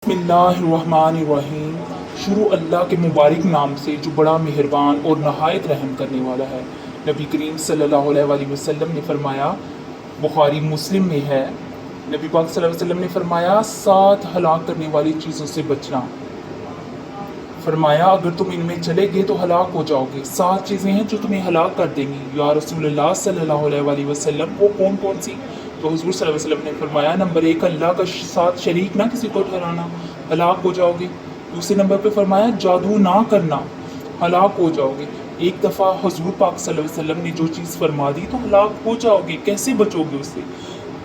बिस्मिल्लाहिर्रहमानिर्रहीम। शुरू अल्लाह के मुबारक नाम से जो बड़ा मेहरबान और नहायत रहम करने वाला है। नबी करीम सल्लल्लाहु अलैहि वसल्लम ने फरमाया, बुखारी मुस्लिम में है, नबी पाक सल्लल्लाहु अलैहि वसल्लम ने फरमाया, 7 हलाक करने वाली चीज़ों से बचना। फरमाया अगर तुम इनमें चले गए तो हलाक हो जाओगे। 7 चीज़ें हैं जो तुम्हें हलाक कर देंगी। या रसूलुल्लाह सल्लल्लाहु अलैहि वसल्लम, वो कौन कौन सी? तो हुज़ूर सल्लल्लाहु अलैहि वसल्लम ने फरमाया, नंबर 1, अल्लाह का साथ शरीक ना किसी को ठहराना, हलाक हो जाओगे। दूसरे नंबर पे फरमाया जादू ना करना, हलाक हो जाओगे। एक दफ़ा हुज़ूर पाक सल्लल्लाहु अलैहि वसल्लम ने जो चीज़ फरमा दी तो हलाक हो जाओगे, कैसे बचोगे उससे?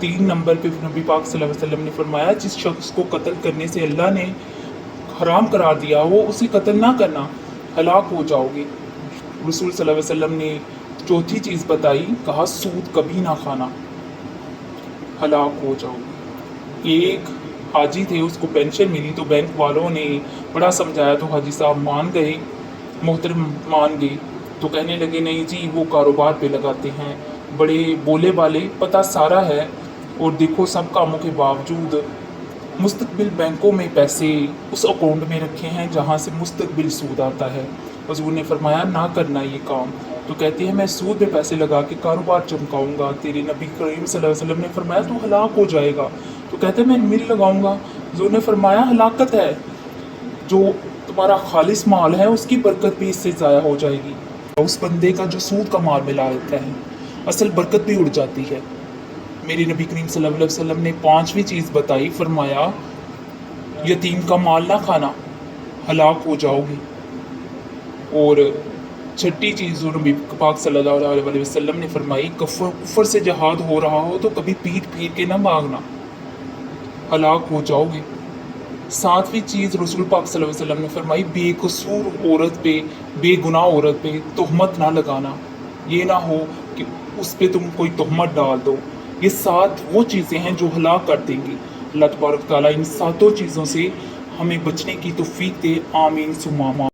3 नंबर पे नबी पाक सल्लल्लाहु अलैहि वसल्लम ने फरमाया, जिस शख्स को कत्ल करने से अल्लाह ने हराम करार दिया हो उसे कत्ल ना करना, हलाक हो जाओगे। रसूल सल्लल्लाहु अलैहि वसल्लम ने चौथी चीज़ बताई, कहा सूद कभी ना खाना, हलाक हो जाओगे। एक हाजी थे, उसको पेंशन मिली तो बैंक वालों ने बड़ा समझाया तो हाजी साहब मान गए, मोहतरम मान गए। तो कहने लगे नहीं जी वो कारोबार पे लगाते हैं, बड़े बोले वाले, पता सारा है, और देखो सब कामों के बावजूद मुस्तकबिल बैंकों में पैसे उस अकाउंट में रखे हैं जहाँ से मुस्तकबिल सूद आता है। हुज़ूर ने फरमाया ना करना ये काम। तो कहती है मैं सूद पे पैसे लगा के कारोबार चमकाऊंगा। तेरे नबी करीम सल्लल्लाहु अलैहि वसल्लम ने फरमाया तू हलाक हो जाएगा। तो कहते हैं मैं मिल लगाऊंगा। हुज़ूर ने फरमाया हलाकत है, जो तुम्हारा खालिस माल है उसकी बरकत भी इससे ज़ाया हो जाएगी। उस बंदे का जो सूद का माल मिला रहता है, असल बरकत भी उड़ जाती है। मेरे नबी करीम सल्लल्लाहु अलैहि वसल्लम ने 5वीं चीज़ बताई, फरमाया यतीम का माल ना खाना, हलाक हो जाओगे। और 6ठी चीज़ जो नबी पाक सल्लल्लाहु अलैहि वसल्लम ने फरमाई, कुफर से जहाद हो रहा हो तो कभी पीठ पीट के ना भागना, हलाक हो जाओगे। 7वीं चीज़ रसूल पाक सल्लल्लाहु अलैहि वसल्लम ने फरमाई, बेकसूर औरत पे, बेगुनाह औरत पे तोहमत ना लगाना, ये ना हो कि उस पे तुम कोई तोहमत डाल दो। ये 7 वो चीज़ें हैं जो हलाक कर देंगी। अल्लाह तबारक तआला इन 7 चीज़ों से हमें बचने की तौफीक दे। आमीन सुम्मा आमीन।